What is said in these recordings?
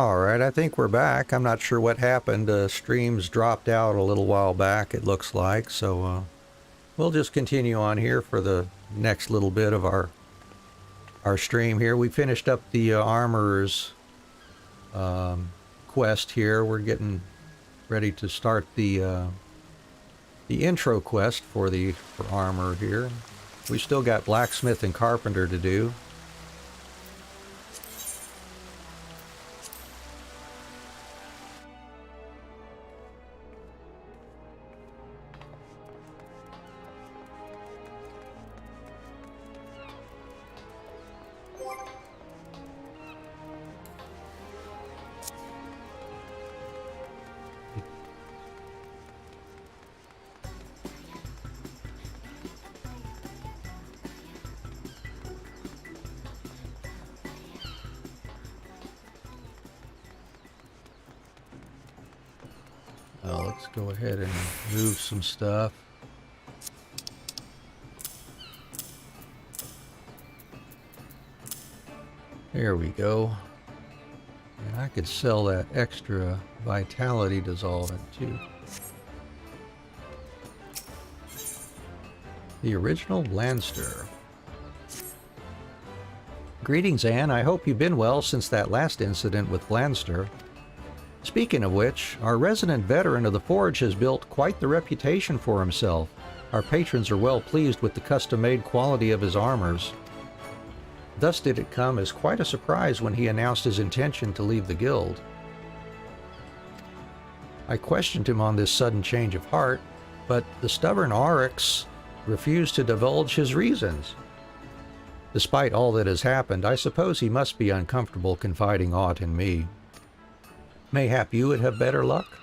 Alright, I think we're back. I'm not sure what happened. Streams dropped out a little while back, it looks like. So we'll just continue on here for the next little bit of our stream here. We finished up the armorer's quest here. We're getting ready to start the intro quest for armor here. We still got blacksmith and carpenter to do. Let's go ahead and move some stuff. There we go. And I could sell that extra vitality dissolvent too. The original Blandster. Greetings, Anne. I hope you've been well since that last incident with Blandster. Speaking of which, our resident veteran of the Forge has built quite the reputation for himself. Our patrons are well pleased with the custom-made quality of his armors. Thus did it come as quite a surprise when he announced his intention to leave the guild. I questioned him on this sudden change of heart, but the stubborn Oryx refused to divulge his reasons. Despite all that has happened, I suppose he must be uncomfortable confiding aught in me. Mayhap you would have better luck?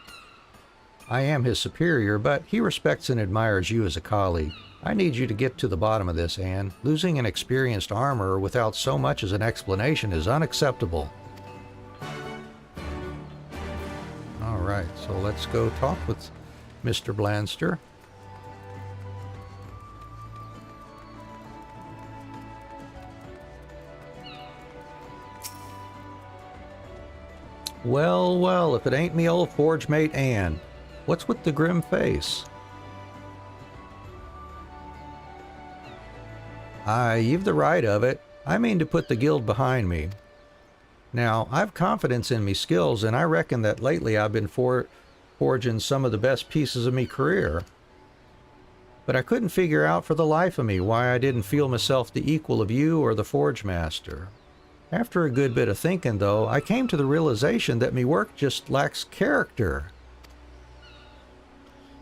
I am his superior, but he respects and admires you as a colleague. I need you to get to the bottom of this, Anne. Losing an experienced armorer without so much as an explanation is unacceptable. Alright, so let's go talk with Mr. Blandster. Well, well, if it ain't me old forge mate Anne. What's with the grim face? Aye, you've the right of it. I mean to put the guild behind me. Now, I've confidence in me skills, and I reckon that lately I've been forging some of the best pieces of me career. But I couldn't figure out for the life of me why I didn't feel myself the equal of you or the Forge Master. After a good bit of thinking, though, I came to the realization that me work just lacks character.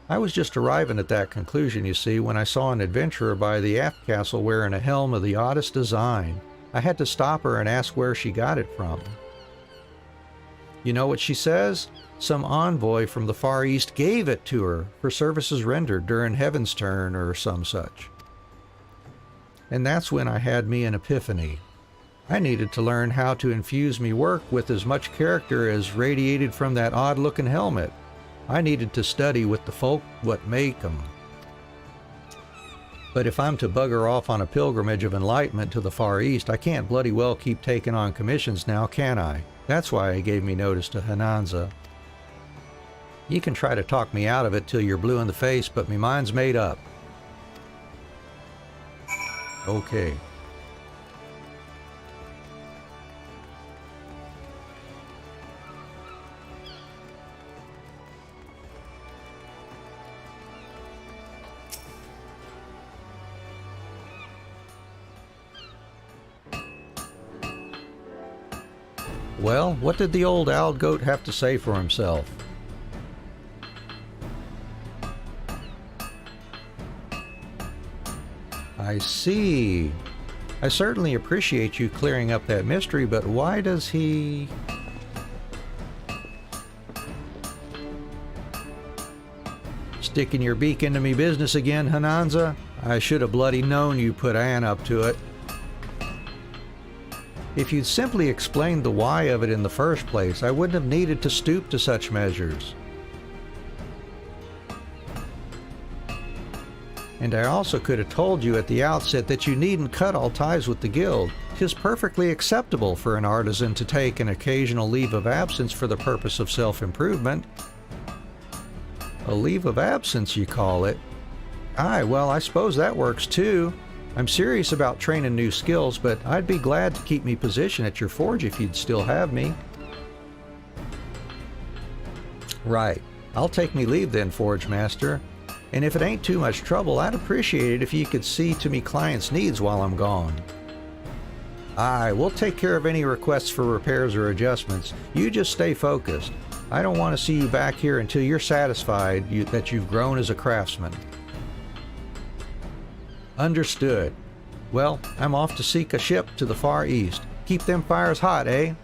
I was just arriving at that conclusion, you see, when I saw an adventurer by the aft castle wearing a helm of the oddest design. I had to stop her and ask where she got it from. You know what she says? Some envoy from the Far East gave it to her for services rendered during Heaven's Turn or some such. And that's when I had me an epiphany. I needed to learn how to infuse me work with as much character as radiated from that odd-looking helmet. I needed to study with the folk what make 'em. But if I'm to bugger off on a pilgrimage of enlightenment to the Far East, I can't bloody well keep taking on commissions now, can I? That's why he gave me notice to Hananza. You can try to talk me out of it till you're blue in the face, but me mind's made up. Okay. Well, what did the old owl goat have to say for himself? I see. I certainly appreciate you clearing up that mystery, but why does he... Sticking your beak into me business again, Hananza? I should have bloody known you put Anne up to it. If you'd simply explained the why of it in the first place, I wouldn't have needed to stoop to such measures. And I also could have told you at the outset that you needn't cut all ties with the guild. 'Tis perfectly acceptable for an artisan to take an occasional leave of absence for the purpose of self-improvement. A leave of absence, you call it? Aye, well, I suppose that works too. I'm serious about training new skills, but I'd be glad to keep me position at your forge if you'd still have me. Right. I'll take me leave then, Forge Master. And if it ain't too much trouble, I'd appreciate it if you could see to me clients' needs while I'm gone. Aye, we'll take care of any requests for repairs or adjustments. You just stay focused. I don't want to see you back here until you're satisfied that you've grown as a craftsman. Understood. Well, I'm off to seek a ship to the Far East. Keep them fires hot, eh?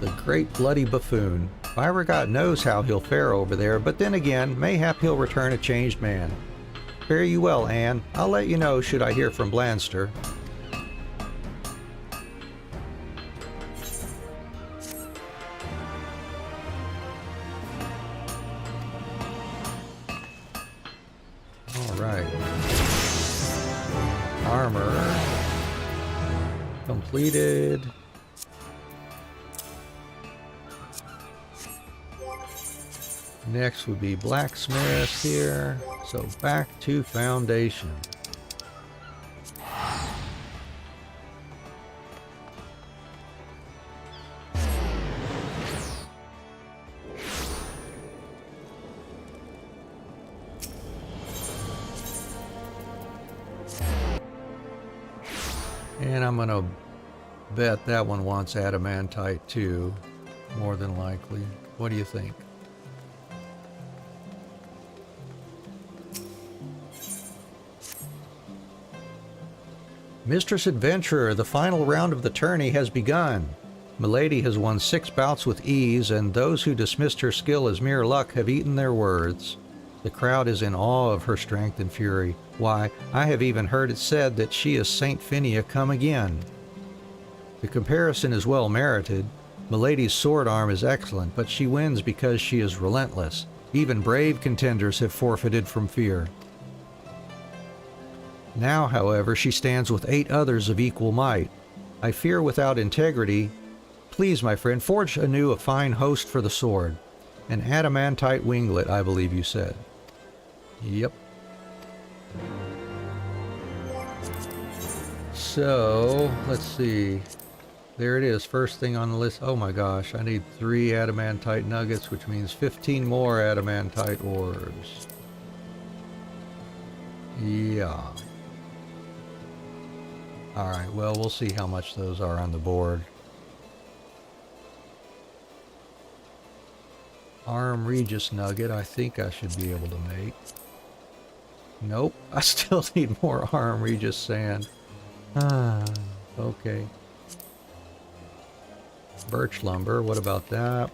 The great bloody buffoon. Fire God knows how he'll fare over there, but then again, mayhap he'll return a changed man. Fare you well, Anne. I'll let you know should I hear from Blanster. Alright. Armor. Completed. Next would be blacksmith here. So back to foundation. And I'm gonna bet that one wants adamantite too, more than likely. What do you think? Mistress Adventurer, the final round of the tourney has begun. Milady has won 6 bouts with ease, and those who dismissed her skill as mere luck have eaten their words. The crowd is in awe of her strength and fury. Why, I have even heard it said that she is Saint Phinia come again. The comparison is well merited. Milady's sword arm is excellent, but she wins because she is relentless. Even brave contenders have forfeited from fear. Now, however, she stands with 8 others of equal might. I fear without integrity. Please, my friend, forge anew a fine host for the sword. An adamantite winglet, I believe you said. Yep. So, let's see. There it is, first thing on the list. Oh my gosh, I need 3 adamantite nuggets, which means 15 more adamantite ores. Yeah. Alright, well, we'll see how much those are on the board. Arm Regis nugget, I think I should be able to make. Nope, I still need more Arm Regis sand. Okay. Birch lumber, what about that?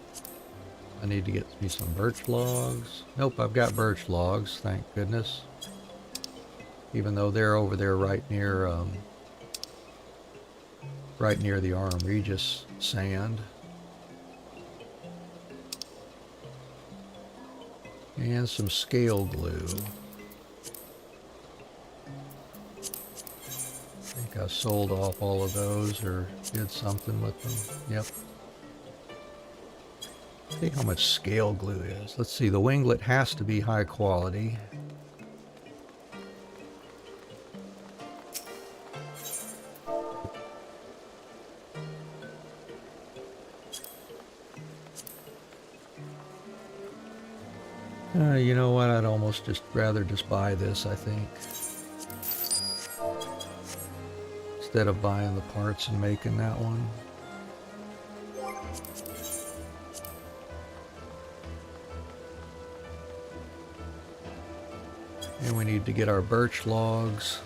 I need to get me some birch logs. Nope, I've got birch logs, thank goodness. Even though they're over there right near the Arm Regis sand. And some scale glue. I think I sold off all of those or did something with them. Yep. See how much scale glue is. Let's see, the winglet has to be high quality. You know what? I'd almost rather buy this, I think. Instead of buying the parts and making that one. And we need to get our birch logs.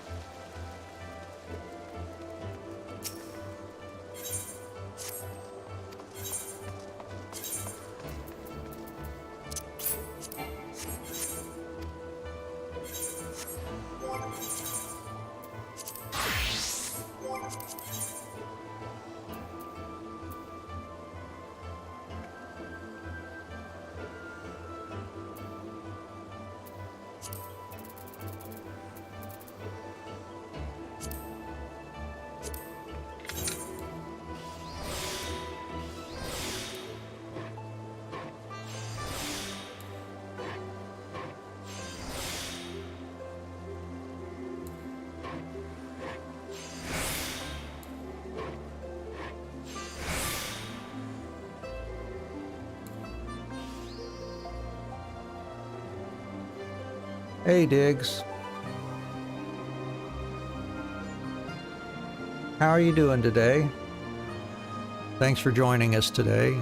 Hey, Diggs. How are you doing today? Thanks for joining us today.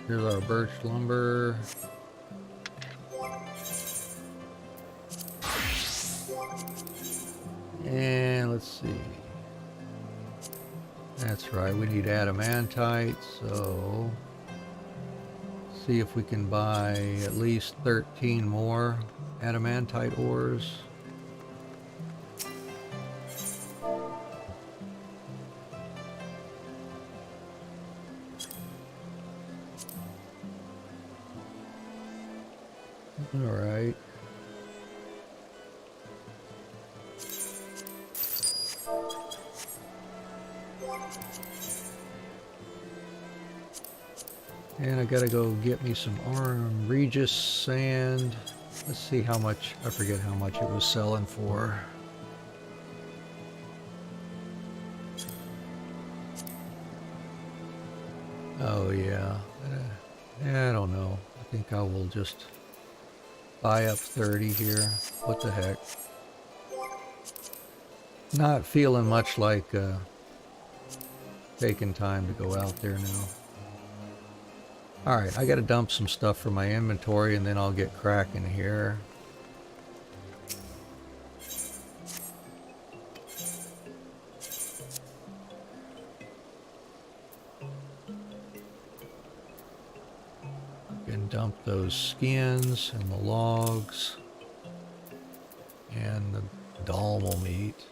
Here's our birch lumber. And let's see. That's right, we need adamantite, so see if we can buy at least 13 more adamantite ores. All right. And I gotta go get me some Regis sand. Let's see how much, I forget how much it was selling for. Oh yeah, I don't know. I think I will just buy up 30 here. What the heck? Not feeling much like taking time to go out there now. Alright, I gotta dump some stuff from my inventory and then I'll get cracking here. I can dump those skins and the logs and the dalmal meat,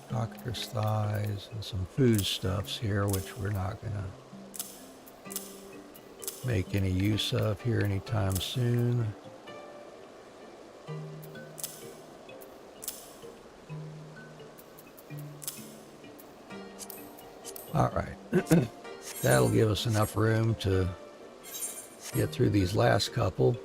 doctor's thighs, and some foodstuffs here, which we're not gonna make any use of here anytime soon. All right, that'll give us enough room to get through these last couple.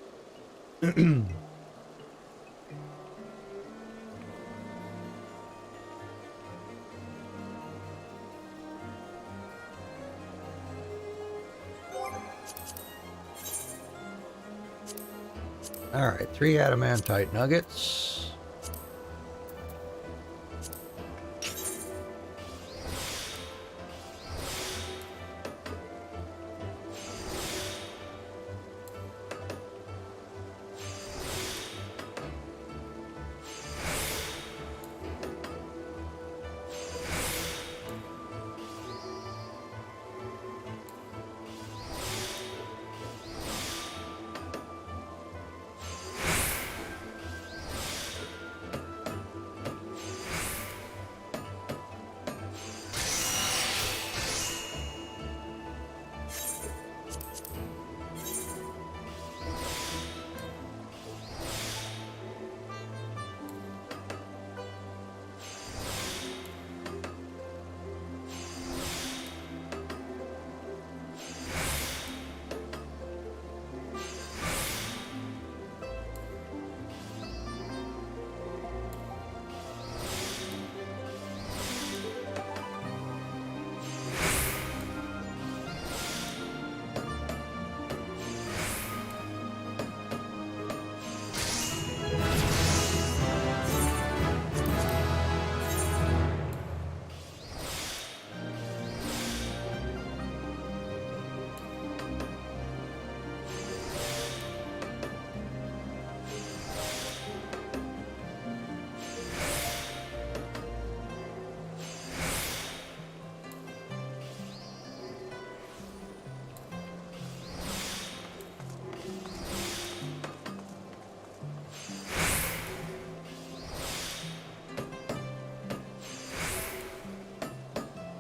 All right, 3 adamantite nuggets.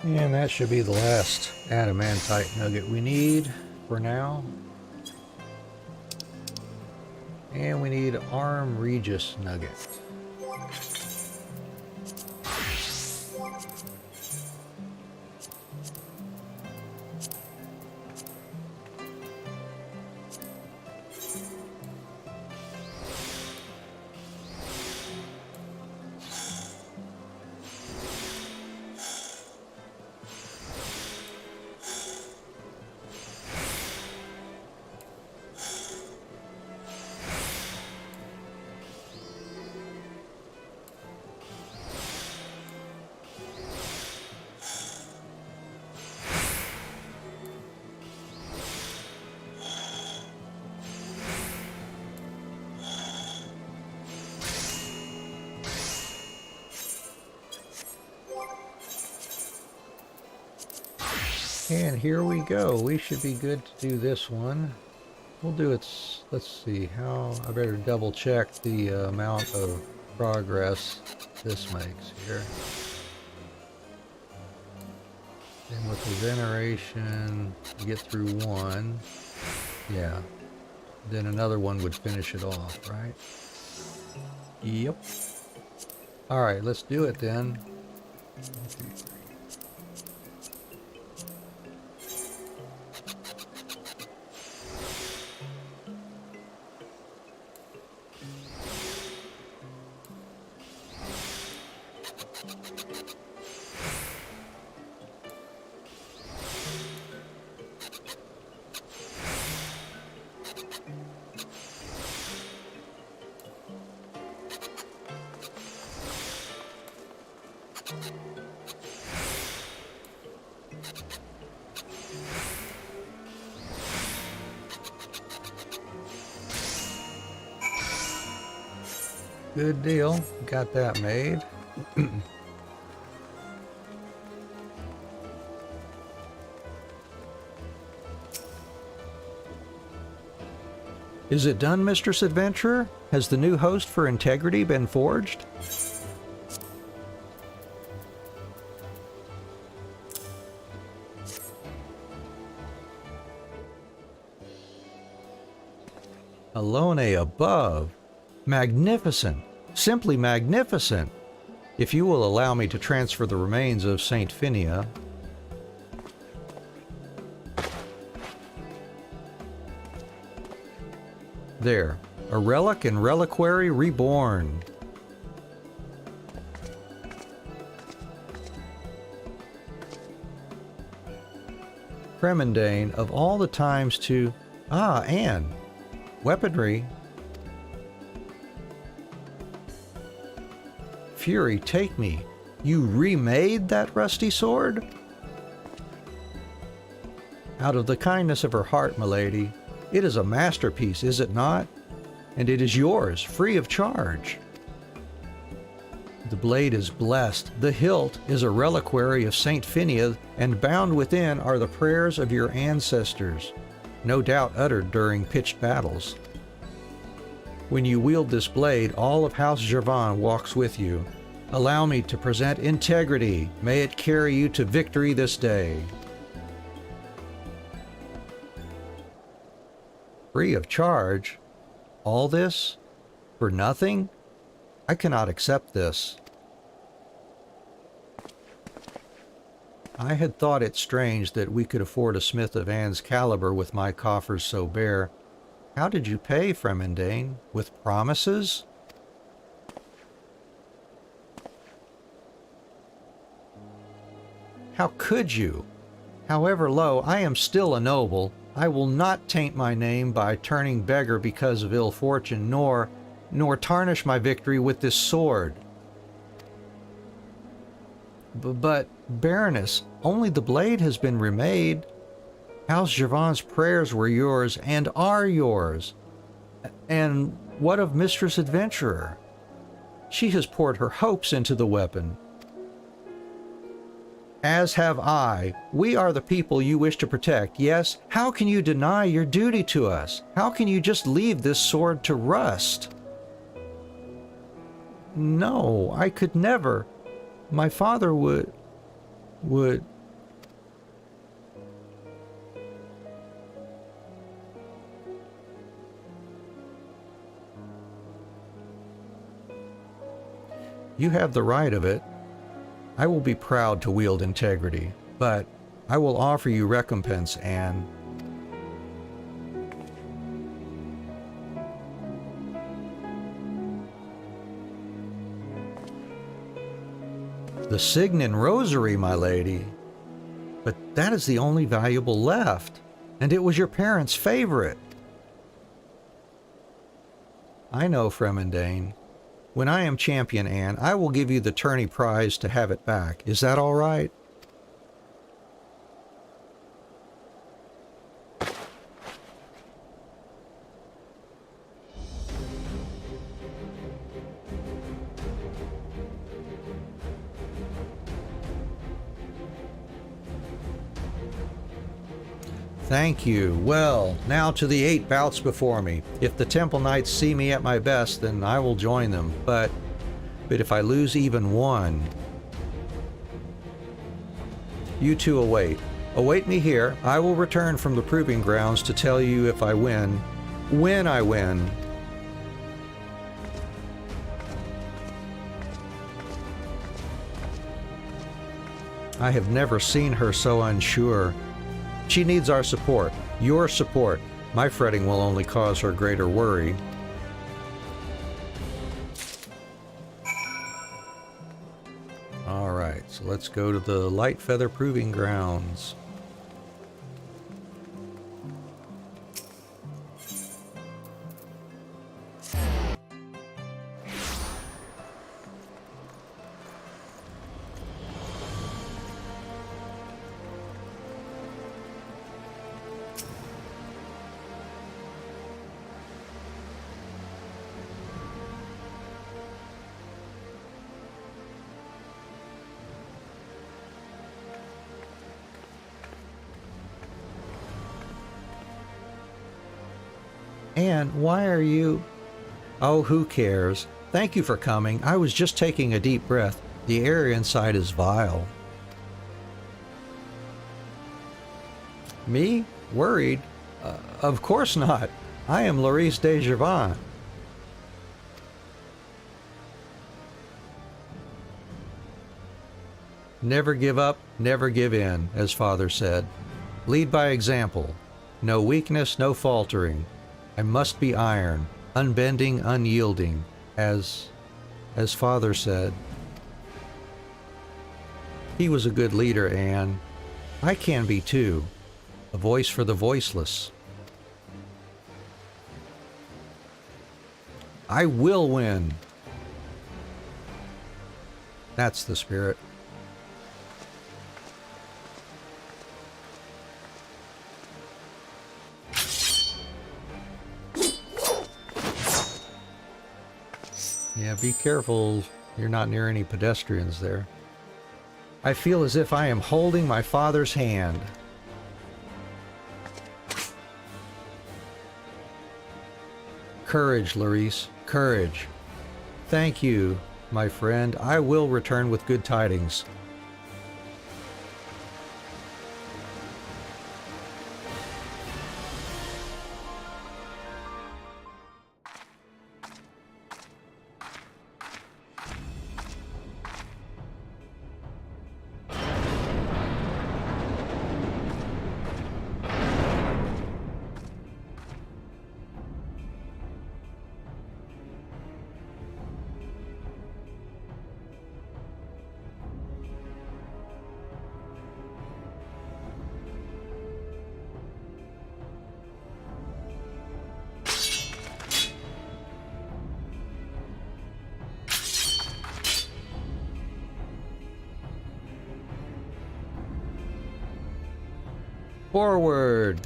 And that should be the last adamantite nugget we need for now. And we need Arm Regis Nugget. And here we go. We should be good to do this one. We'll do it. Let's see how. I better double check the amount of progress this makes here. And with the veneration, you get through one. Yeah. Then another one would finish it off, right? Yep. All right, let's do it then. 1, 2, 3. Good deal. Got that made. Is it done, Mistress Adventurer? Has the new host for Integrity been forged? Alone above. Magnificent. Simply magnificent. If you will allow me to transfer the remains of Saint Phinia. There. A relic and reliquary reborn. Cremandane, of all the times to... Ah, and... weaponry. Fury, take me. You remade that rusty sword? Out of the kindness of her heart, milady. It is a masterpiece, is it not? And it is yours, free of charge. The blade is blessed. The hilt is a reliquary of Saint Phinia, and bound within are the prayers of your ancestors, no doubt uttered during pitched battles. When you wield this blade, all of House Gervan walks with you. Allow me to present integrity. May it carry you to victory this day. Free of charge? All this? For nothing? I cannot accept this. I had thought it strange that we could afford a smith of Anne's caliber with my coffers so bare. How did you pay, Fremendane? With promises? How could you? However low, I am still a noble. I will not taint my name by turning beggar because of ill fortune, nor tarnish my victory with this sword. But, Baroness, only the blade has been remade. House Gervan's prayers were yours and are yours. And what of Mistress Adventurer? She has poured her hopes into the weapon. As have I. We are the people you wish to protect. Yes, how can you deny your duty to us? How can you just leave this sword to rust? No, I could never. My father would... You have the right of it. I will be proud to wield integrity, but I will offer you recompense, Anne. The Signan Rosary, my lady. But that is the only valuable left, and it was your parents' favorite. I know, Fremendane. When I am champion, Anne, I will give you the tourney prize to have it back. Is that all right? Thank you. Well, now to the 8 bouts before me. If the Temple Knights see me at my best, then I will join them. But if I lose even one... You two await. Await me here. I will return from the proving grounds to tell you if I win. When I win. I have never seen her so unsure. She needs our support, your support. My fretting will only cause her greater worry. All right, so let's go to the Light Feather Proving Grounds. Anne, why are you... Oh, who cares? Thank you for coming. I was just taking a deep breath. The air inside is vile. Me? Worried? Of course not. I am Laurice de Gervais. Never give up, never give in, as Father said. Lead by example. No weakness, no faltering. I must be iron, unbending, unyielding, as Father said. He was a good leader, Anne. I can be too. A voice for the voiceless. I will win. That's the spirit. Yeah, be careful you're not near any pedestrians there. I feel as if I am holding my father's hand. Courage, Laurice, courage. Thank you, my friend. I will return with good tidings. Forward!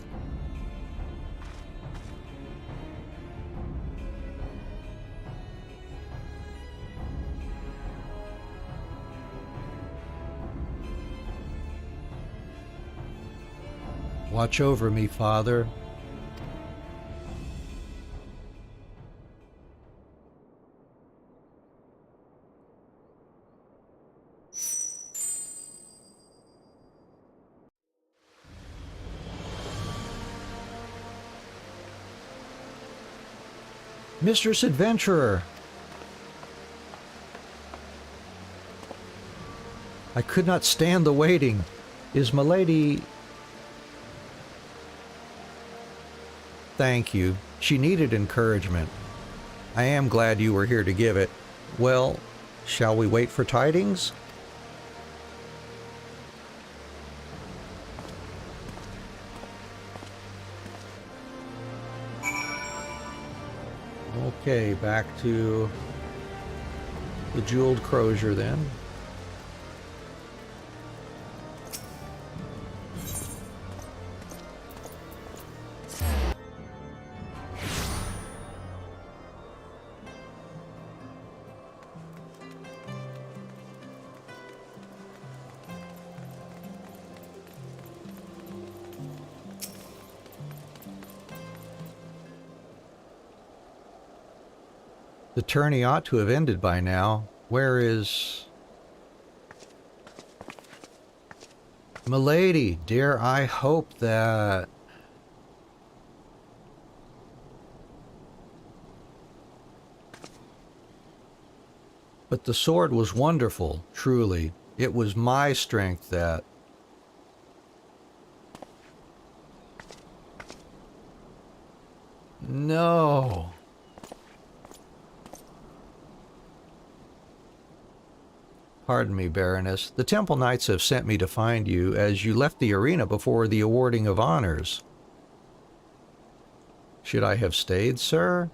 Watch over me, Father. Mistress Adventurer! I could not stand the waiting. Is milady... Thank you. She needed encouragement. I am glad you were here to give it. Well, shall we wait for tidings? Okay, back to the jeweled crozier then. The tourney ought to have ended by now. Where is... Milady, dear, I hope that... But the sword was wonderful, truly. It was my strength that... No... Pardon me, Baroness. The Temple Knights have sent me to find you, as you left the arena before the awarding of honors. Should I have stayed, sir?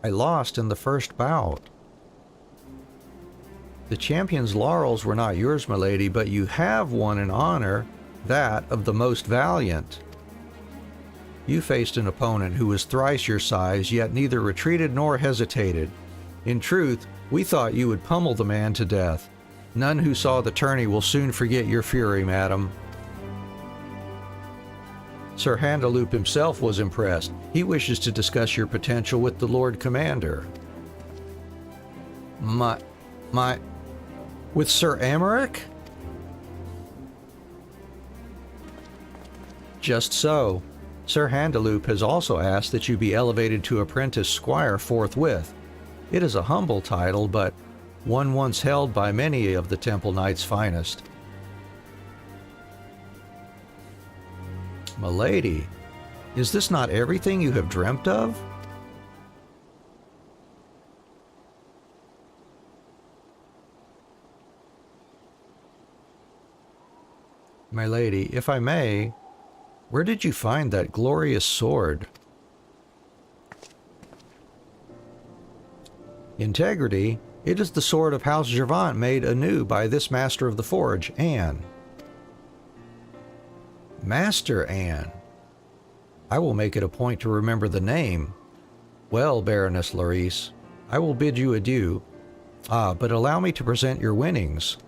I lost in the first bout. The champion's laurels were not yours, milady, but you have won an honor, that of the most valiant. You faced an opponent who was thrice your size, yet neither retreated nor hesitated. In truth, we thought you would pummel the man to death. None who saw the tourney will soon forget your fury, madam. Sir Handaloop himself was impressed. He wishes to discuss your potential with the Lord Commander. With Sir Amaric? Just so. Sir Handaloop has also asked that you be elevated to apprentice squire forthwith. It is a humble title, but one once held by many of the Temple Knights' finest. Milady, is this not everything you have dreamt of? My lady, if I may, where did you find that glorious sword? Integrity? It is the sword of House Gervant made anew by this master of the forge, Anne. Master Anne. I will make it a point to remember the name. Well, Baroness Larice, I will bid you adieu. But allow me to present your winnings.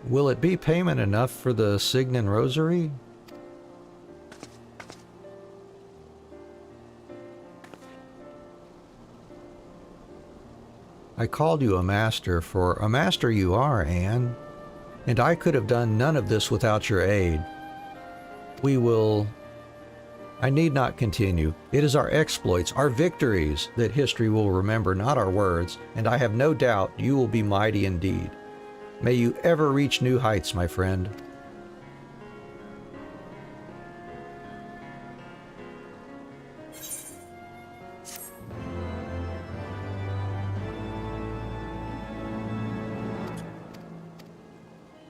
Will it be payment enough for the Signan Rosary? I called you a master, for a master you are, Anne, and I could have done none of this without your aid. I need not continue. It is our exploits, our victories, that history will remember, not our words, and I have no doubt you will be mighty indeed. May you ever reach new heights, my friend.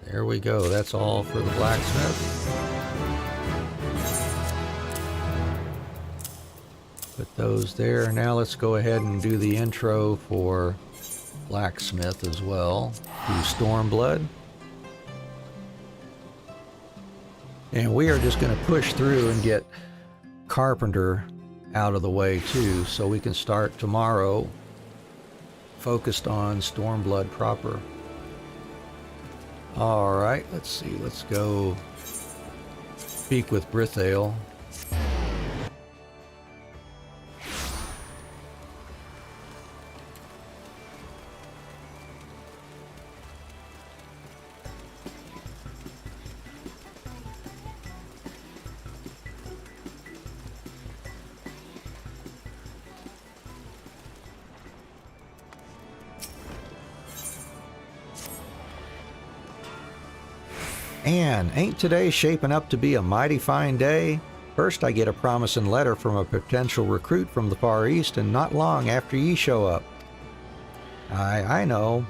There we go. That's all for the blacksmith. Put those there. Now let's go ahead and do the intro for blacksmith as well. Do Stormblood. And we are just going to push through and get Carpenter out of the way too, so we can start tomorrow focused on Stormblood proper. Alright, let's see. Let's go speak with Brithale. Anne, ain't today shaping up to be a mighty fine day? First I get a promising letter from a potential recruit from the Far East, and not long after ye show up. I know.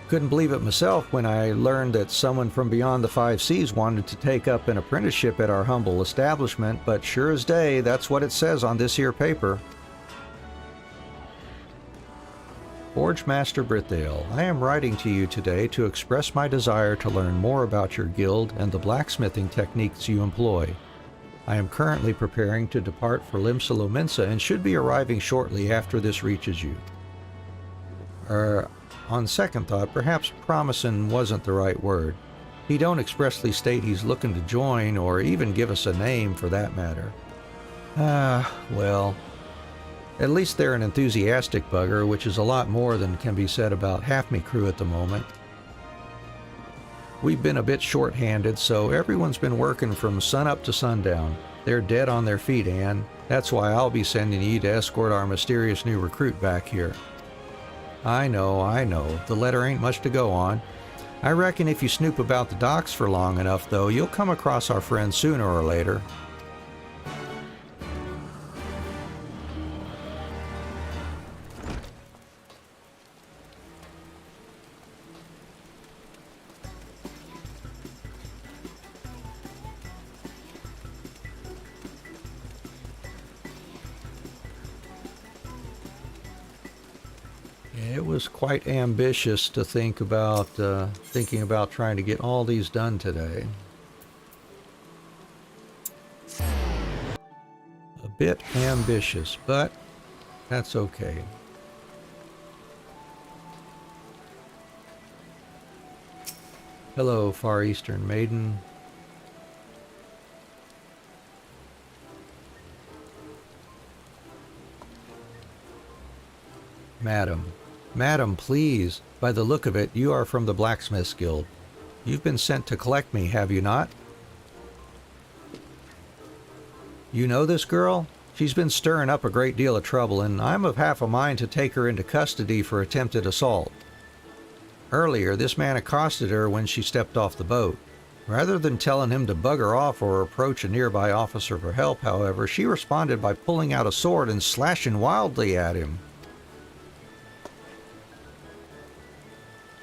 Couldn't believe it myself when I learned that someone from beyond the 5 seas wanted to take up an apprenticeship at our humble establishment, but sure as day, that's what it says on this here paper. Forge Master Brithdale, I am writing to you today to express my desire to learn more about your guild and the blacksmithing techniques you employ. I am currently preparing to depart for Limsa and should be arriving shortly after this reaches you. On second thought, perhaps promising wasn't the right word. He don't expressly state he's looking to join, or even give us a name for that matter. Well, at least they're an enthusiastic bugger, which is a lot more than can be said about half me crew at the moment. We've been a bit short-handed, so everyone's been working from sunup to sundown. They're dead on their feet, Anne. That's why I'll be sending you to escort our mysterious new recruit back here. I know. The letter ain't much to go on. I reckon if you snoop about the docks for long enough, though, you'll come across our friend sooner or later. It was quite ambitious to think about, thinking about trying to get all these done today. A bit ambitious, but that's okay. Hello, Far Eastern maiden. Madam, please. By the look of it, you are from the Blacksmith's Guild. You've been sent to collect me, have you not? You know this girl? She's been stirring up a great deal of trouble, and I'm of half a mind to take her into custody for attempted assault. Earlier, this man accosted her when she stepped off the boat. Rather than telling him to bugger off or approach a nearby officer for help, however, she responded by pulling out a sword and slashing wildly at him.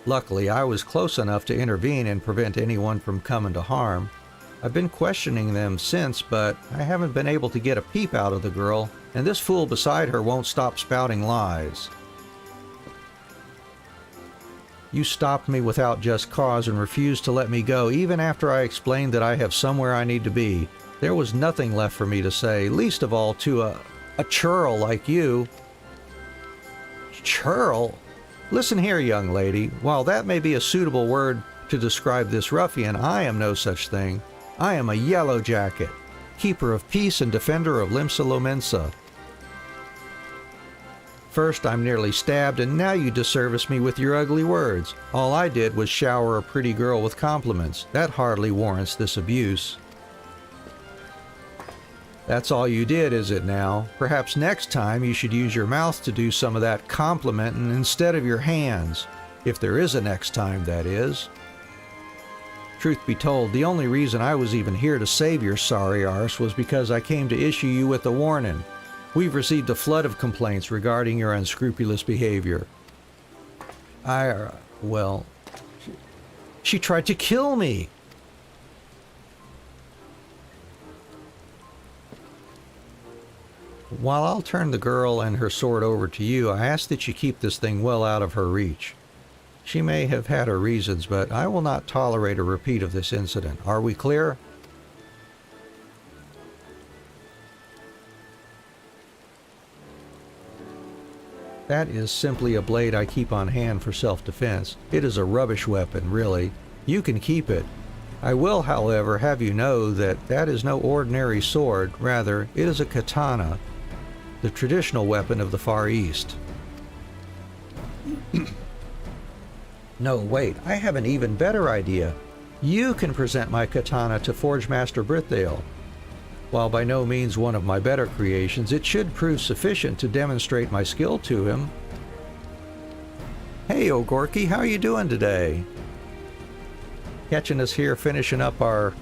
Luckily, I was close enough to intervene and prevent anyone from coming to harm. I've been questioning them since, but I haven't been able to get a peep out of the girl, and this fool beside her won't stop spouting lies. You stopped me without just cause and refused to let me go, even after I explained that I have somewhere I need to be. There was nothing left for me to say, least of all to a churl like you. Churl? Listen here, young lady. While that may be a suitable word to describe this ruffian, I am no such thing. I am a yellow jacket, keeper of peace and defender of Limsa. First I'm nearly stabbed, and now you disservice me with your ugly words. All I did was shower a pretty girl with compliments. That hardly warrants this abuse. That's all you did, is it now? Perhaps next time you should use your mouth to do some of that complimenting instead of your hands. If there is a next time, that is. Truth be told, the only reason I was even here to save your sorry arse was because I came to issue you with a warning. We've received a flood of complaints regarding your unscrupulous behavior. Well, she tried to kill me! While I'll turn the girl and her sword over to you, I ask that you keep this thing well out of her reach. She may have had her reasons, but I will not tolerate a repeat of this incident. Are we clear? That is simply a blade I keep on hand for self-defense. It is a rubbish weapon, really. You can keep it. I will, however, have you know that that is no ordinary sword. Rather, it is a katana, the traditional weapon of the Far East. No, wait, I have an even better idea. You can present my katana to Forge Master Brithdale. While by no means one of my better creations, it should prove sufficient to demonstrate my skill to him. Hey, O'Gorky, how are you doing today? catching us here finishing up our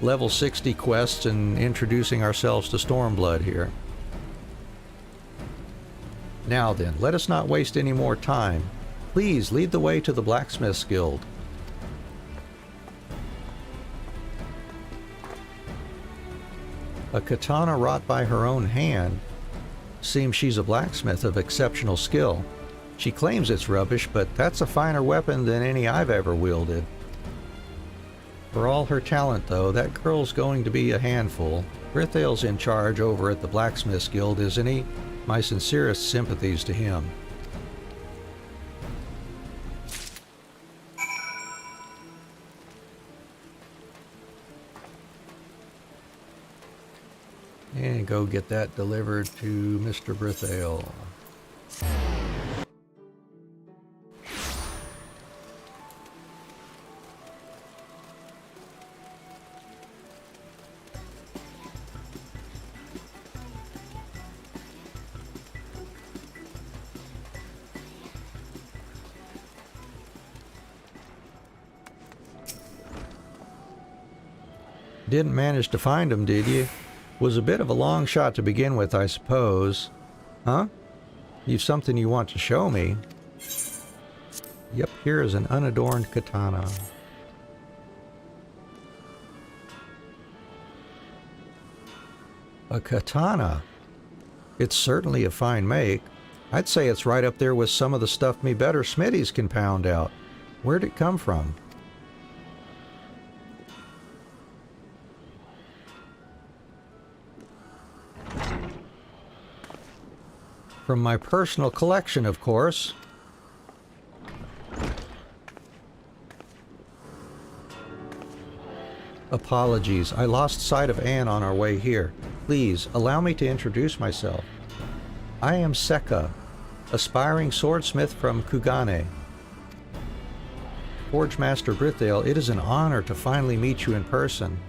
level 60 quests and introducing ourselves to Stormblood here. Now then, let us not waste any more time. Please lead the way to the Blacksmith's Guild. A katana wrought by her own hand. Seems she's a blacksmith of exceptional skill. She claims it's rubbish, but that's a finer weapon than any I've ever wielded. For all her talent, though, that girl's going to be a handful. Brithail's in charge over at the Blacksmith's Guild, isn't he? My sincerest sympathies to him. And go get that delivered to Mr. Brithail. Didn't manage to find him, did you? Was a bit of a long shot to begin with, I suppose. Huh? You've something you want to show me? Yep, here is an unadorned katana. A katana? It's certainly a fine make. I'd say it's right up there with some of the stuff me better smithies can pound out. Where'd it come from? From my personal collection, of course. Apologies, I lost sight of Anne on our way here. Please, allow me to introduce myself. I am Seka, aspiring swordsmith from Kugane. Forge Master Brithail, it is an honor to finally meet you in person.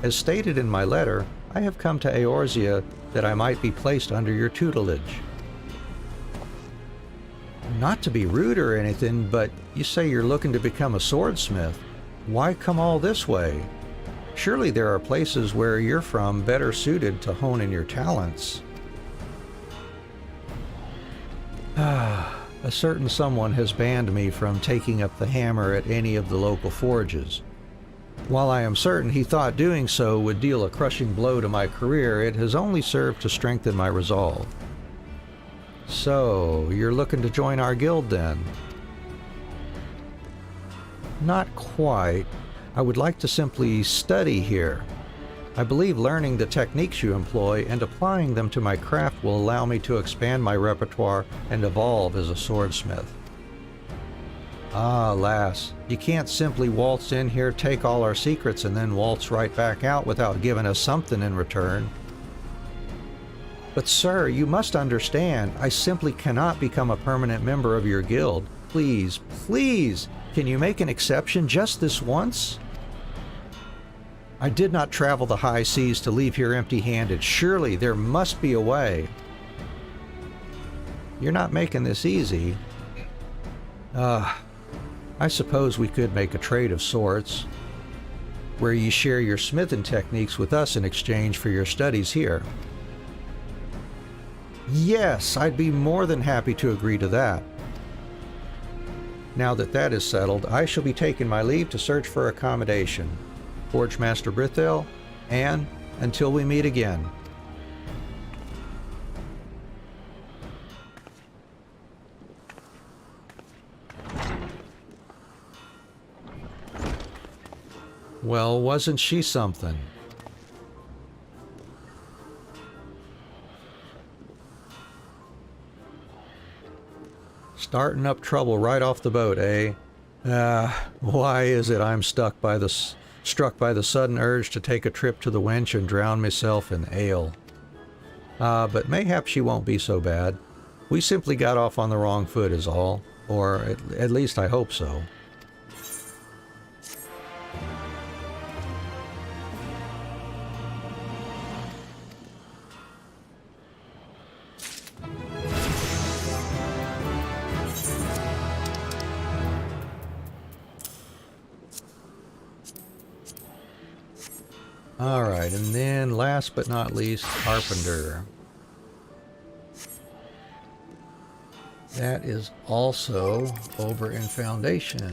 As stated in my letter, I have come to Eorzea that I might be placed under your tutelage. Not to be rude or anything, but you say you're looking to become a swordsmith. Why come all this way? Surely there are places where you're from better suited to hone in your talents. A certain someone has banned me from taking up the hammer at any of the local forges. While I am certain he thought doing so would deal a crushing blow to my career, it has only served to strengthen my resolve. So, you're looking to join our guild then? Not quite. I would like to simply study here. I believe learning the techniques you employ and applying them to my craft will allow me to expand my repertoire and evolve as a swordsmith. Ah, lass, you can't simply waltz in here, take all our secrets, and then waltz right back out without giving us something in return. But sir, you must understand, I simply cannot become a permanent member of your guild. Please, please, can you make an exception just this once? I did not travel the high seas to leave here empty-handed. Surely there must be a way. You're not making this easy. I suppose we could make a trade of sorts, where you share your smithing techniques with us in exchange for your studies here. Yes, I'd be more than happy to agree to that. Now that that is settled, I shall be taking my leave to search for accommodation. Forge Master Brithail, and until we meet again. Well, wasn't she something? Starting up trouble right off the boat, eh? Why is it I'm struck by the sudden urge to take a trip to the wench and drown myself in ale? But mayhap she won't be so bad. We simply got off on the wrong foot is all. Or at least I hope so. Alright, and then last but not least, Carpenter. That is also over in Foundation.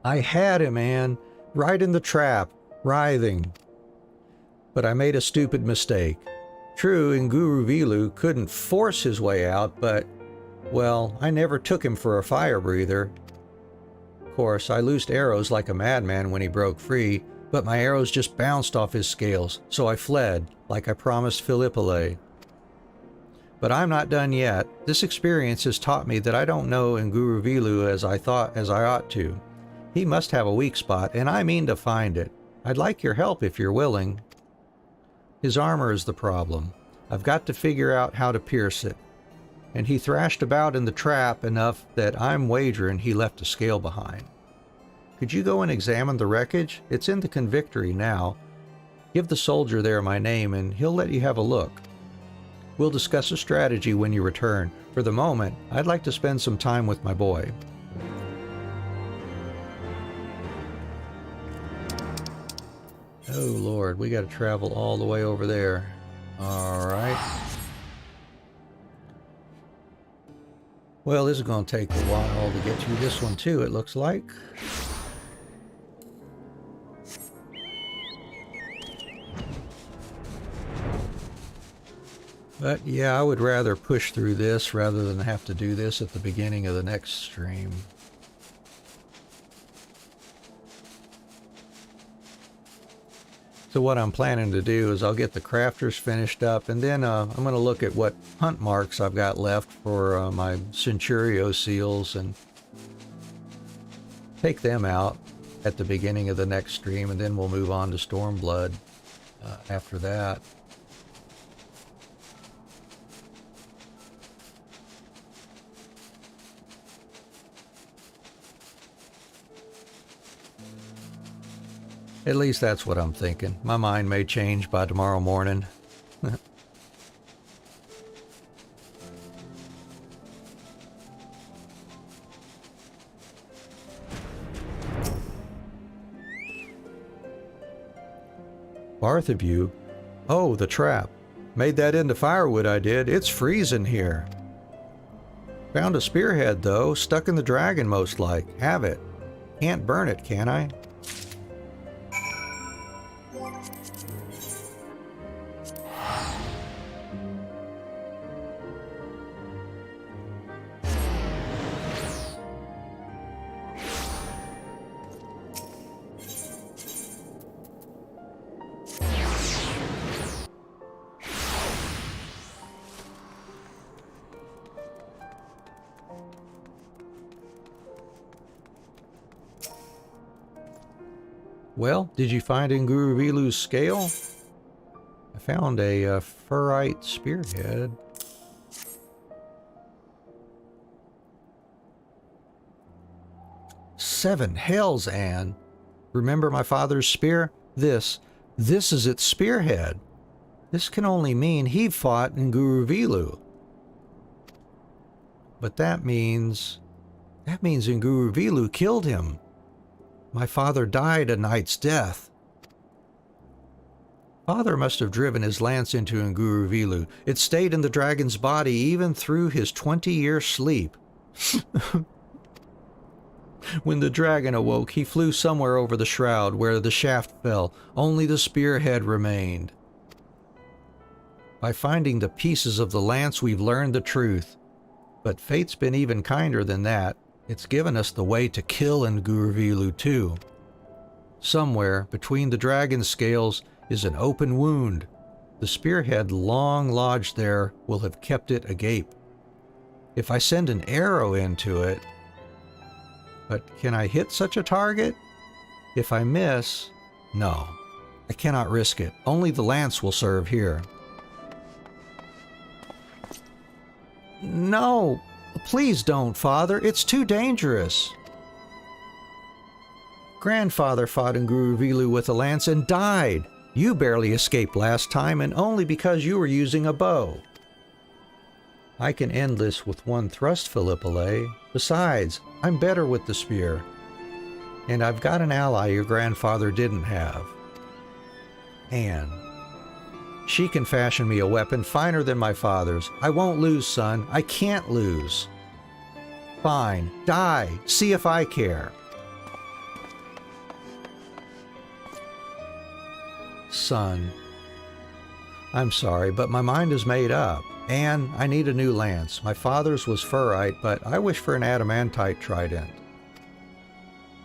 I had him, Anne, right in the trap, writhing. But I made a stupid mistake. True, Nguru Vilu couldn't force his way out, but, well, I never took him for a fire breather. Of course, I loosed arrows like a madman when he broke free, but my arrows just bounced off his scales, so I fled, like I promised Philippole. But I'm not done yet. This experience has taught me that I don't know Nguru Vilu as I ought to. He must have a weak spot, and I mean to find it. I'd like your help if you're willing. His armor is the problem. I've got to figure out how to pierce it. And he thrashed about in the trap enough that I'm wagering he left a scale behind. Could you go and examine the wreckage? It's in the convictory now. Give the soldier there my name, and he'll let you have a look. We'll discuss a strategy when you return. For the moment, I'd like to spend some time with my boy. Oh Lord, we got to travel all the way over there. Alright. Well, this is going to take a while to get through this one too, it looks like. But yeah, I would rather push through this rather than have to do this at the beginning of the next stream. So what I'm planning to do is I'll get the crafters finished up, and then I'm going to look at what hunt marks I've got left for my Centurio seals and take them out at the beginning of the next stream, and then we'll move on to Stormblood after that. At least that's what I'm thinking. My mind may change by tomorrow morning. Bartheview? Oh, the trap. Made that into firewood, I did. It's freezing here. Found a spearhead, though. Stuck in the dragon, most like. Have it. Can't burn it, can I? Well, did you find Nguru Vilu's scale? I found a ferrite spearhead. Seven hells, Anne. Remember my father's spear? This is its spearhead. This can only mean he fought Nguru Vilu. But that means Nguru Vilu killed him. My father died a knight's death. Father must have driven his lance into Nguru Vilu. It stayed in the dragon's body even through his 20-year sleep. When the dragon awoke, he flew somewhere over the shroud where the shaft fell. Only the spearhead remained. By finding the pieces of the lance, we've learned the truth. But fate's been even kinder than that. It's given us the way to kill Nguru Vilu too. Somewhere between the dragon's scales is an open wound. The spearhead long lodged there will have kept it agape. If I send an arrow into it... But can I hit such a target? If I miss, No, I cannot risk it. Only the lance will serve here. No, please don't, Father. It's too dangerous. Grandfather fought in Guruvilu with a lance and died. You barely escaped last time, and only because you were using a bow. I can end this with one thrust, Philippole. Besides, I'm better with the spear. And I've got an ally your grandfather didn't have. Anne. She can fashion me a weapon finer than my father's. I won't lose, son. I can't lose. Fine. Die. See if I care. Son. I'm sorry, but my mind is made up. Anne, I need a new lance. My father's was ferrite, but I wish for an adamantite trident.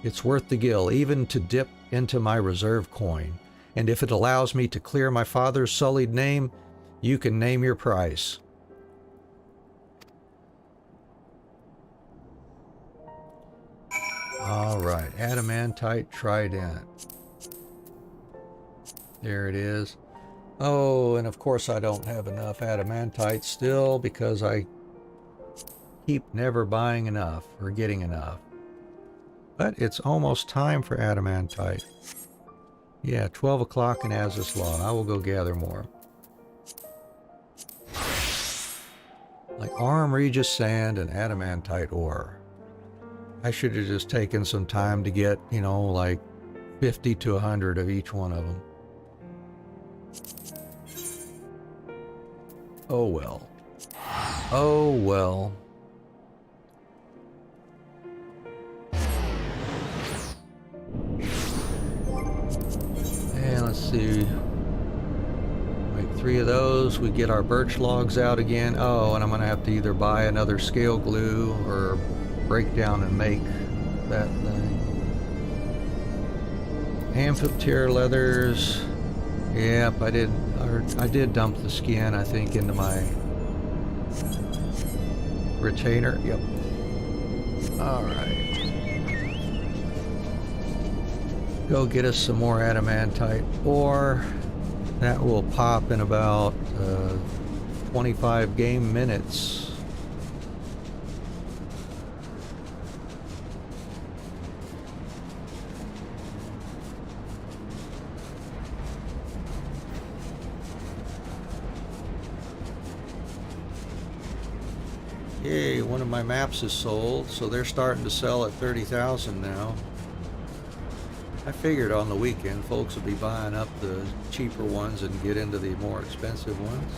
It's worth the gill, even to dip into my reserve coin. And if it allows me to clear my father's sullied name, you can name your price. All right, adamantite trident. There it is. Oh, and of course I don't have enough adamantite still because I keep never buying enough or getting enough. But it's almost time for adamantite. Yeah, 12 o'clock in Azislaw. I will go gather more. Like Arm Regis sand and adamantite ore. I should have just taken some time to get, you know, like 50 to 100 of each one of them. Oh well. Oh well. And let's see. Make 3 of those. We get our birch logs out again. Oh, and I'm going to have to either buy another scale glue or break down and make that thing. Amphitheater leathers. Yep, I did dump the skin, I think, into my retainer. Yep. Alright. Go get us some more adamantite ore. That will pop in about 25 game minutes. Yay, one of my maps is sold, so they're starting to sell at 30,000 now. I figured on the weekend folks would be buying up the cheaper ones and get into the more expensive ones.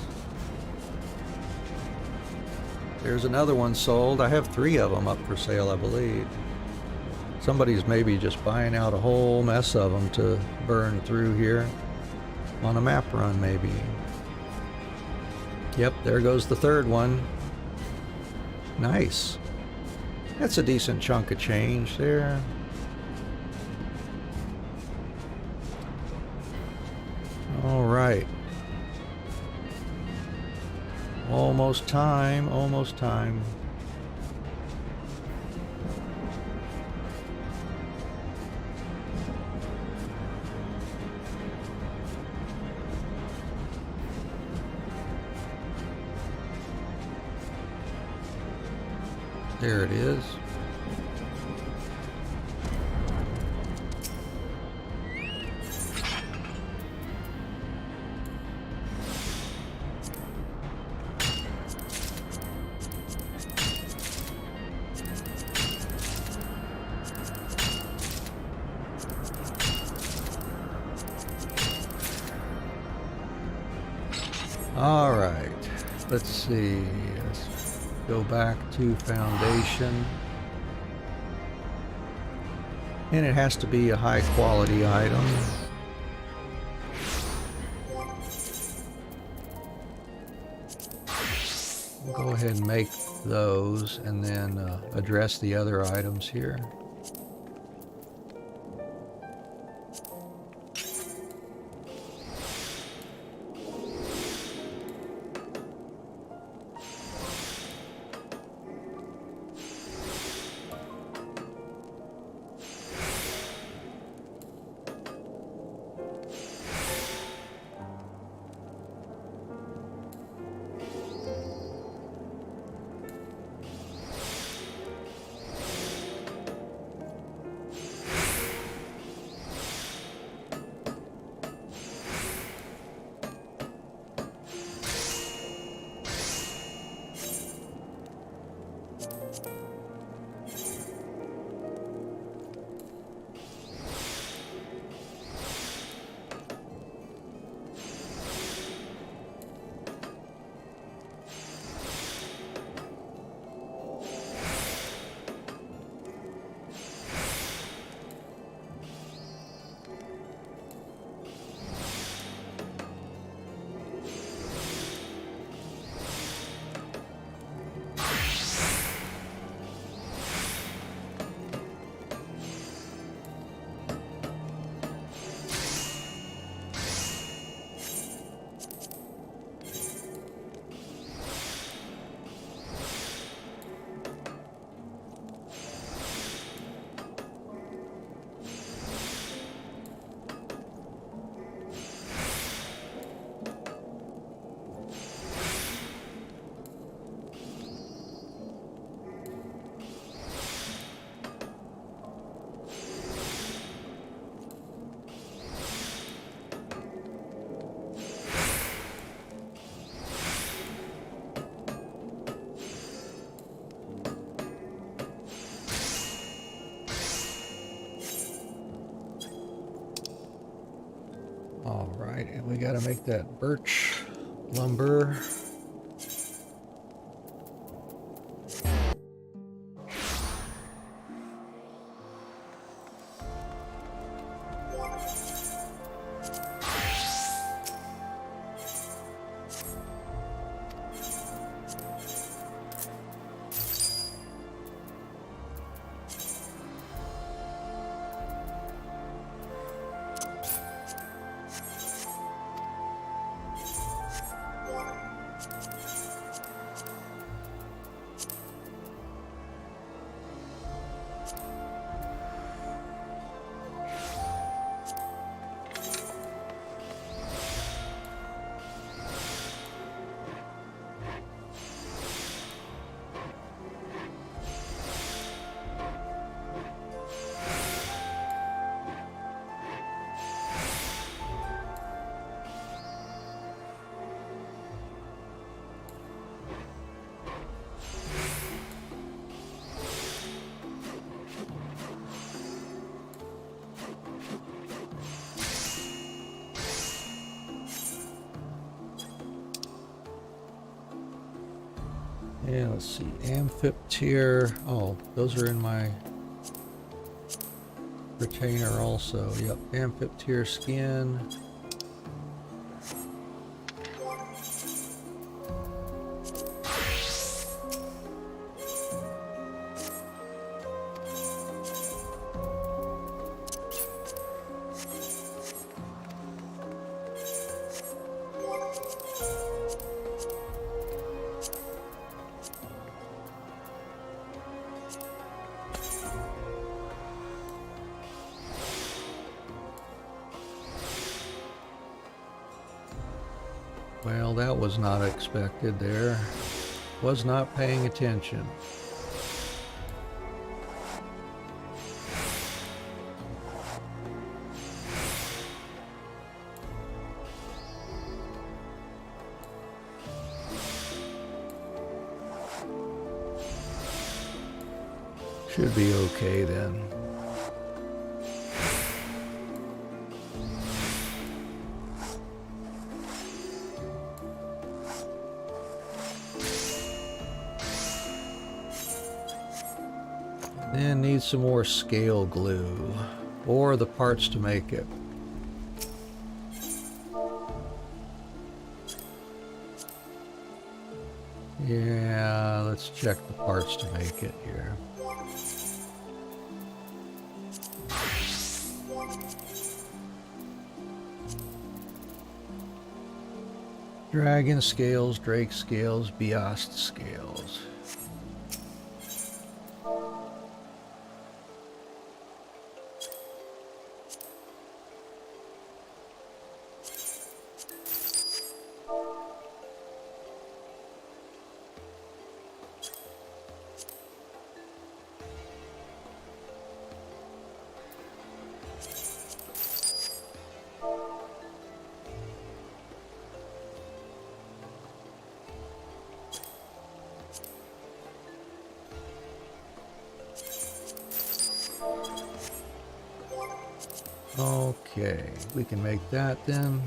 There's another one sold. I have 3 of them up for sale, I believe. Somebody's maybe just buying out a whole mess of them to burn through here on a map run, maybe. Yep, there goes the 3rd one. Nice. That's a decent chunk of change there. All right. Almost time, almost time. There it is. All right, let's see. Let's go back to foundation. And it has to be a high quality item. We'll go ahead and make those and then address the other items here. Alright, and we gotta make that birch lumber. Yeah, let's see. Unskipped tier. Oh, those are in my retainer also. Yep. Unskipped tier skin. Well, that was not expected there. Was not paying attention. Should be okay then. Then need some more scale glue, or the parts to make it. Yeah, let's check the parts to make it here. Dragon scales, Drake scales, Beast scales. Okay, we can make that then.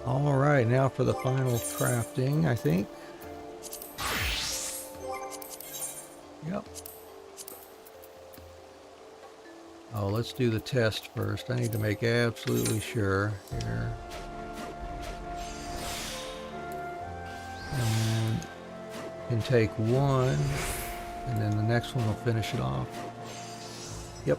All right, now for the final crafting, I think. Yep. Oh, let's do the test first. I need to make absolutely sure here. And can take one, and then the next one will finish it off. Yep.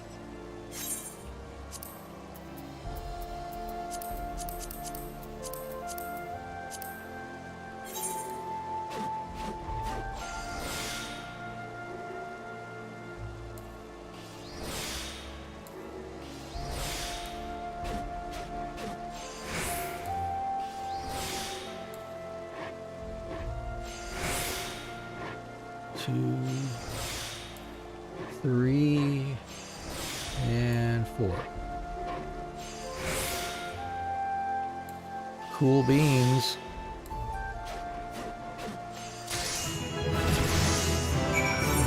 2, 3, and 4. Cool beans.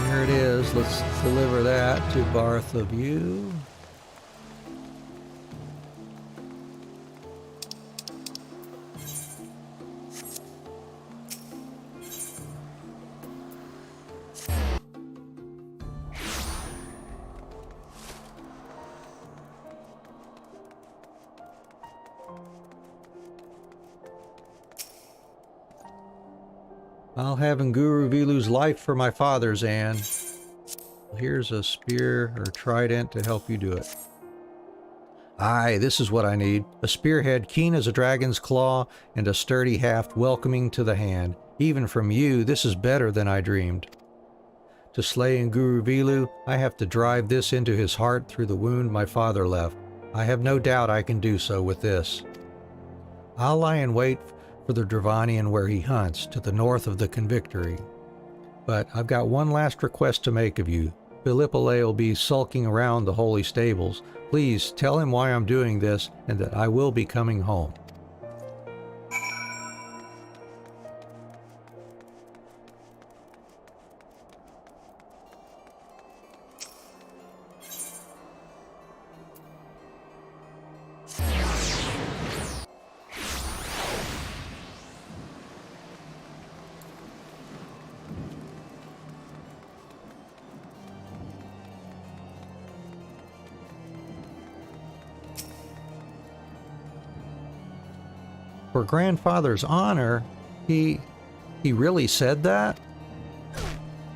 There it is. Let's deliver that to Bartholomew. I'll have Nguru Vilu's life for my father's, Anne. Here's a spear or trident to help you do it. Aye, this is what I need. A spearhead keen as a dragon's claw, and a sturdy haft welcoming to the hand. Even from you, this is better than I dreamed. To slay Nguru Vilu, I have to drive this into his heart through the wound my father left. I have no doubt I can do so with this. I'll lie in wait for the Dravanian where he hunts, to the north of the Convictory. But I've got one last request to make of you. Philippole will be sulking around the holy stables. Please tell him why I'm doing this and that I will be coming home. For grandfather's honor, he really said that?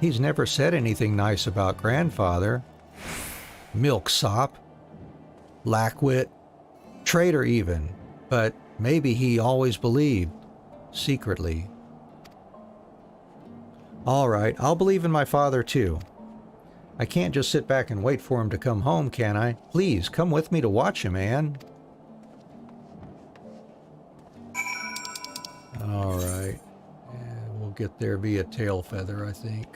He's never said anything nice about grandfather. Milksop, lackwit, traitor even, but maybe he always believed, secretly. All right, I'll believe in my father too. I can't just sit back and wait for him to come home, can I? Please, come with me to watch him, Anne. All right, and we'll get there via tail feather, I think.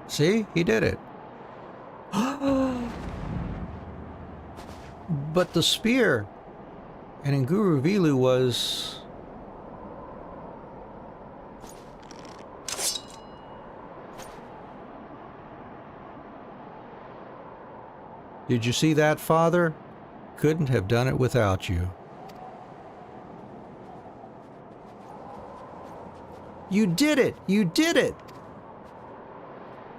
See? He did it. But the spear and Nguru Vilu was... Did you see that, Father? Couldn't have done it without you. You did it! You did it!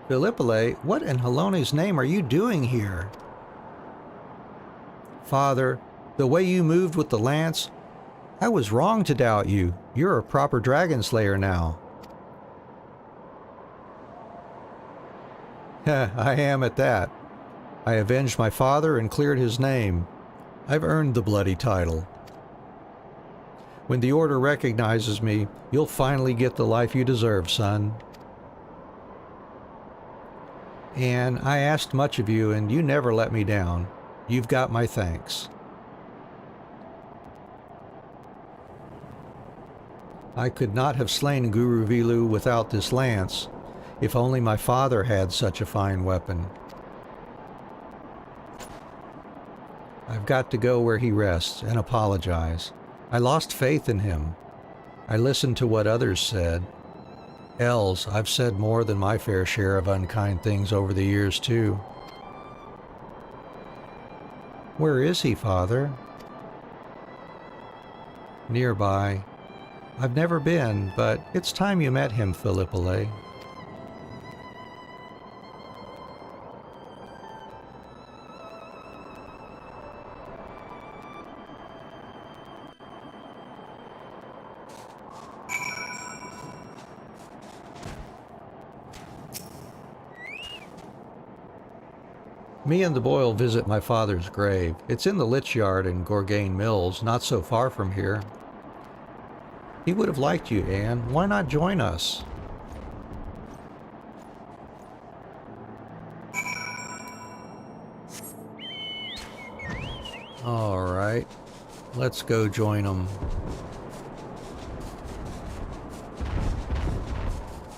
Philippole, what in Halone's name are you doing here? Father, the way you moved with the lance, I was wrong to doubt you. You're a proper dragon slayer now. I am at that. I avenged my father and cleared his name. I've earned the bloody title. When the Order recognizes me, you'll finally get the life you deserve, son. And I asked much of you, and you never let me down. You've got my thanks. I could not have slain Guru Vilu without this lance, if only my father had such a fine weapon. I've got to go where he rests and apologize. I lost faith in him. I listened to what others said. Hells, I've said more than my fair share of unkind things over the years, too. Where is he, Father? Nearby. I've never been, but it's time you met him, Philippole. Me and the boy will visit my father's grave. It's in the Lich Yard in Gorgain Mills, not so far from here. He would have liked you, Anne. Why not join us? All right, let's go join them.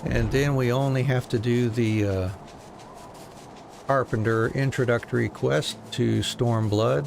And then we only have to do the Carpenter introductory quest to Stormblood.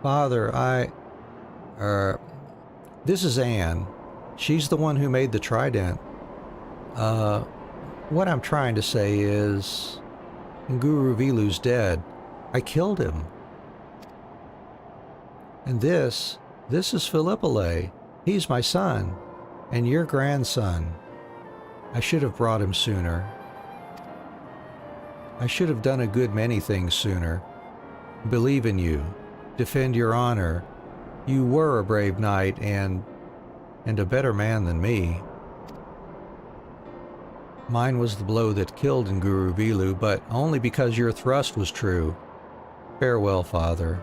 Father, this is Anne. She's the one who made the trident. What I'm trying to say is, Guru Vilu's dead. I killed him. And this is Philippole. He's my son, and your grandson. I should have brought him sooner. I should have done a good many things sooner. Believe in you. Defend your honor. You were a brave knight and a better man than me. Mine was the blow that killed Guru Vilu, but only because your thrust was true. Farewell, Father.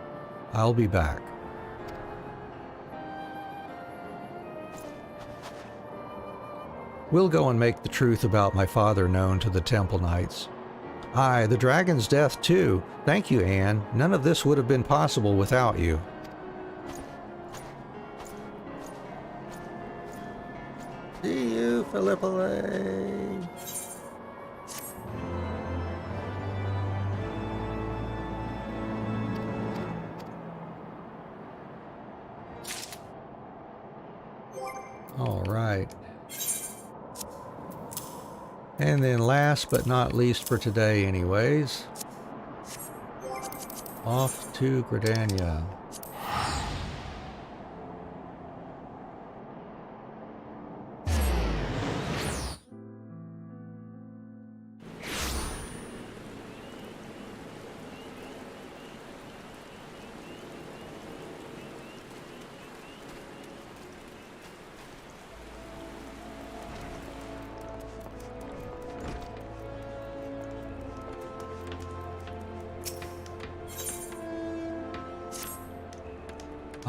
I'll be back. We'll go and make the truth about my father known to the Temple Knights. Aye, the dragon's death, too. Thank you, Anne. None of this would have been possible without you. See you, Philippole. All right. And then last but not least for today anyways, off to Gridania.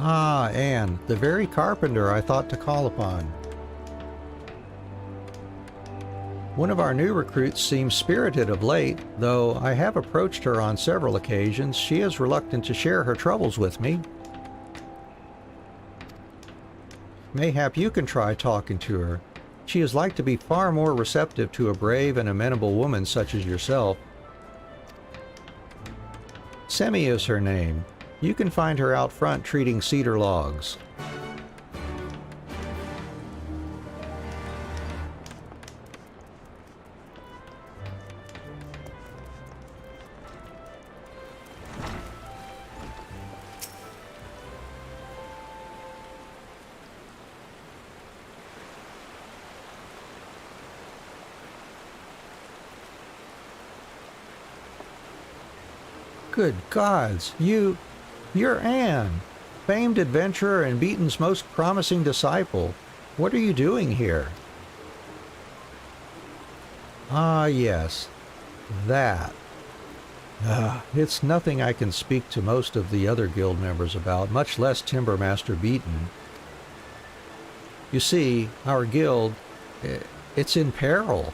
Ah, Anne, the very carpenter I thought to call upon. One of our new recruits seems spirited of late, though I have approached her on several occasions. She is reluctant to share her troubles with me. Mayhap you can try talking to her. She is like to be far more receptive to a brave and amenable woman such as yourself. Semi is her name. You can find her out front treating cedar logs. Good gods, you're Anne, famed adventurer and Beaton's most promising disciple. What are you doing here? Ah, yes, that. It's nothing I can speak to most of the other guild members about, much less Timbermaster Beaton. You see, our guild, it's in peril.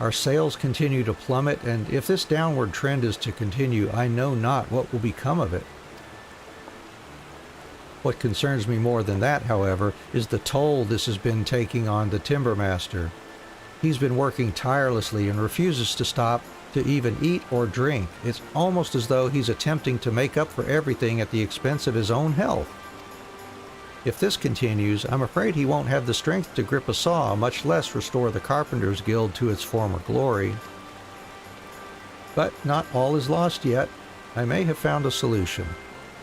Our sales continue to plummet, and if this downward trend is to continue, I know not what will become of it. What concerns me more than that, however, is the toll this has been taking on the Timbermaster. He's been working tirelessly and refuses to stop to even eat or drink. It's almost as though he's attempting to make up for everything at the expense of his own health. If this continues, I'm afraid he won't have the strength to grip a saw, much less restore the Carpenters Guild to its former glory. But not all is lost yet. I may have found a solution.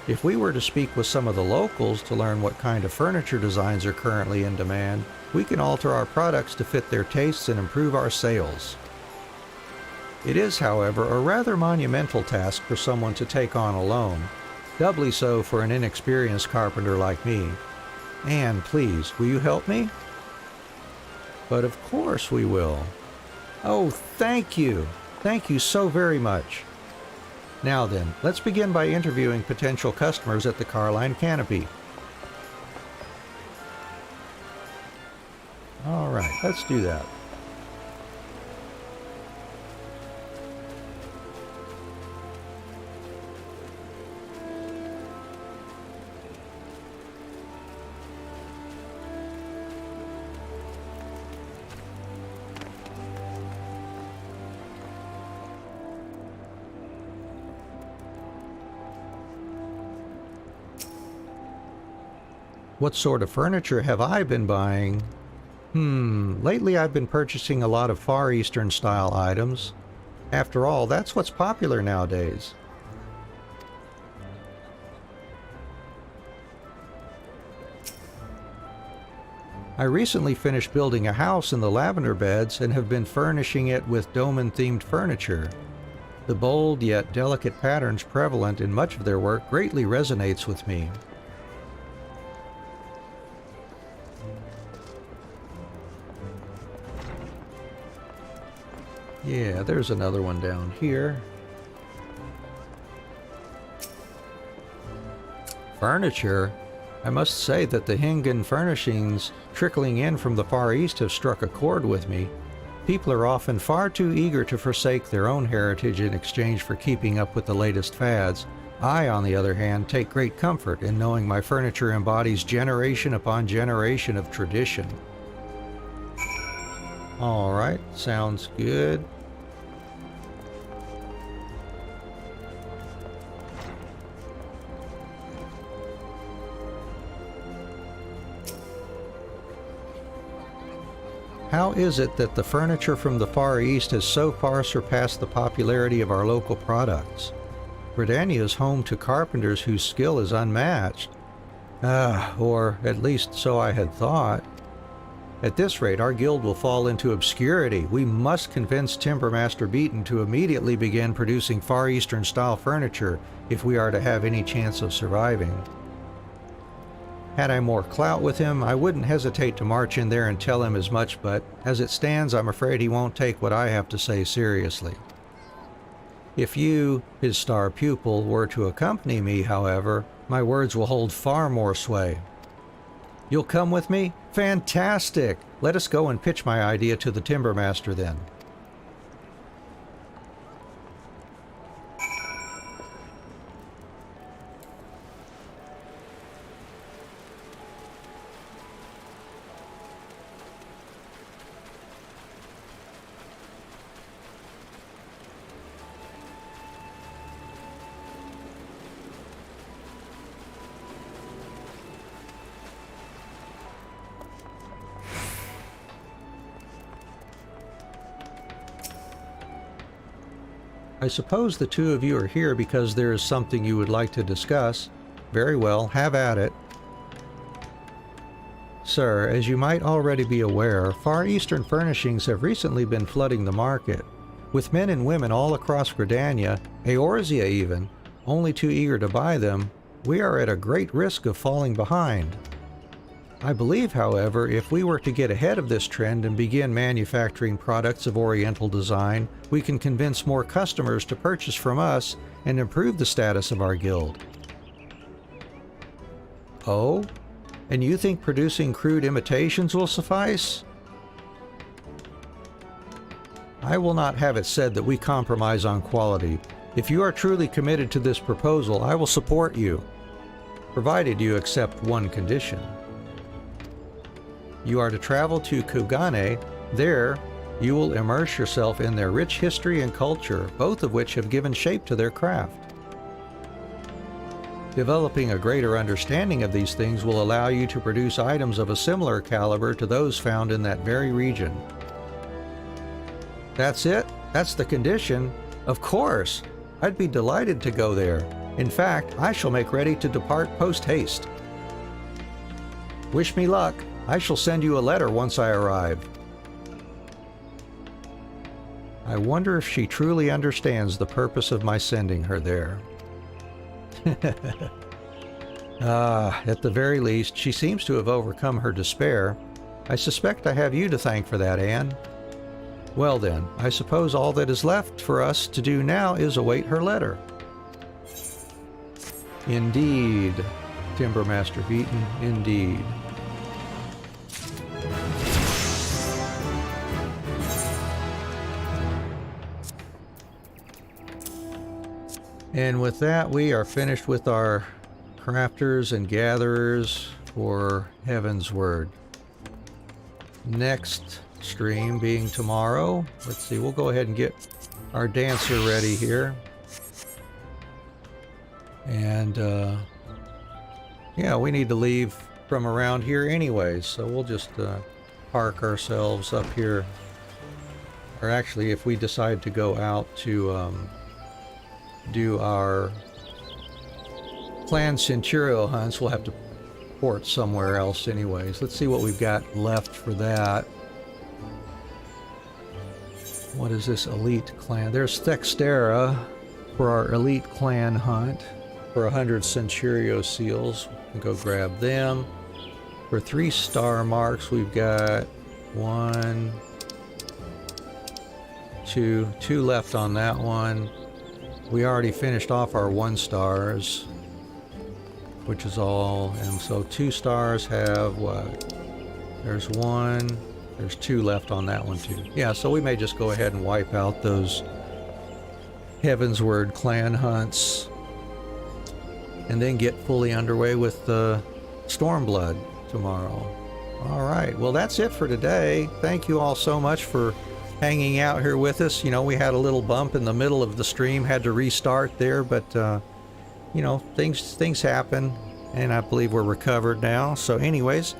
If we were to speak with some of the locals to learn what kind of furniture designs are currently in demand, we can alter our products to fit their tastes and improve our sales. It is, however, a rather monumental task for someone to take on alone, doubly so for an inexperienced carpenter like me. Anne, please, will you help me? But of course we will. Oh, thank you. Thank you so very much. Now then, let's begin by interviewing potential customers at the Carline Canopy. All right, let's do that. What sort of furniture have I been buying? Lately I've been purchasing a lot of Far Eastern style items. After all, that's what's popular nowadays. I recently finished building a house in the lavender beds and have been furnishing it with Doman-themed furniture. The bold yet delicate patterns prevalent in much of their work greatly resonates with me. Yeah, there's another one down here. Furniture? I must say that the Hingan furnishings trickling in from the Far East have struck a chord with me. People are often far too eager to forsake their own heritage in exchange for keeping up with the latest fads. I, on the other hand, take great comfort in knowing my furniture embodies generation upon generation of tradition. Alright, sounds good. How is it that the furniture from the Far East has so far surpassed the popularity of our local products? Britannia is home to carpenters whose skill is unmatched. Or at least so I had thought. At this rate, our guild will fall into obscurity. We must convince Timbermaster Beaton to immediately begin producing Far Eastern style furniture if we are to have any chance of surviving. Had I more clout with him, I wouldn't hesitate to march in there and tell him as much, but as it stands, I'm afraid he won't take what I have to say seriously. If you, his star pupil, were to accompany me, however, my words will hold far more sway. You'll come with me? Fantastic! Let us go and pitch my idea to the Timbermaster then. I suppose the two of you are here because there is something you would like to discuss. Very well, have at it. Sir, as you might already be aware, Far Eastern furnishings have recently been flooding the market, with men and women all across Gridania, Eorzea even, only too eager to buy them. We are at a great risk of falling behind. I believe, however, if we were to get ahead of this trend and begin manufacturing products of Oriental design, we can convince more customers to purchase from us and improve the status of our guild. Oh? And you think producing crude imitations will suffice? I will not have it said that we compromise on quality. If you are truly committed to this proposal, I will support you, provided you accept one condition. You are to travel to Kugane. There, you will immerse yourself in their rich history and culture, both of which have given shape to their craft. Developing a greater understanding of these things will allow you to produce items of a similar caliber to those found in that very region. That's it? That's the condition? Of course! I'd be delighted to go there. In fact, I shall make ready to depart post-haste. Wish me luck. I shall send you a letter once I arrive. I wonder if she truly understands the purpose of my sending her there. At the very least, she seems to have overcome her despair. I suspect I have you to thank for that, Anne. Well then, I suppose all that is left for us to do now is await her letter. Indeed, Timbermaster Beaton, indeed. And with that, we are finished with our crafters and gatherers for Heavensward. Next stream being tomorrow. Let's see, we'll go ahead and get our dancer ready here. And yeah, we need to leave from around here anyways, so we'll just park ourselves up here. Or actually, if we decide to go out to do our planned Centurio hunts, we'll have to port somewhere else anyways. Let's see what we've got left for that. What is this elite clan? There's Thextera for our elite clan hunt for 100 Centurio seals. We can go grab them. For 3-star marks, we've got 1, 2 left on that one. We already finished off our 1-stars, which is all, and so 2 stars have what? There's 1, there's 2 left on that one too. Yeah, so we may just go ahead and wipe out those Heavensward clan hunts and then get fully underway with the Stormblood tomorrow. Alright, well that's it for today. Thank you all so much for hanging out here with us. You know, we had a little bump in the middle of the stream, had to restart there, but you know, things happen, and I believe we're recovered now. So anyways,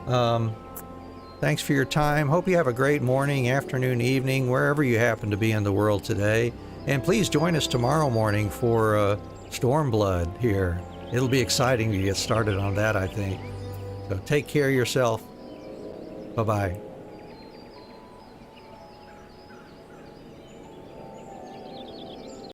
thanks for your time. Hope you have a great morning, afternoon, evening, wherever you happen to be in the world today. And please join us tomorrow morning for Stormblood here. It'll be exciting to get started on that, I think. So take care of yourself. Bye-bye.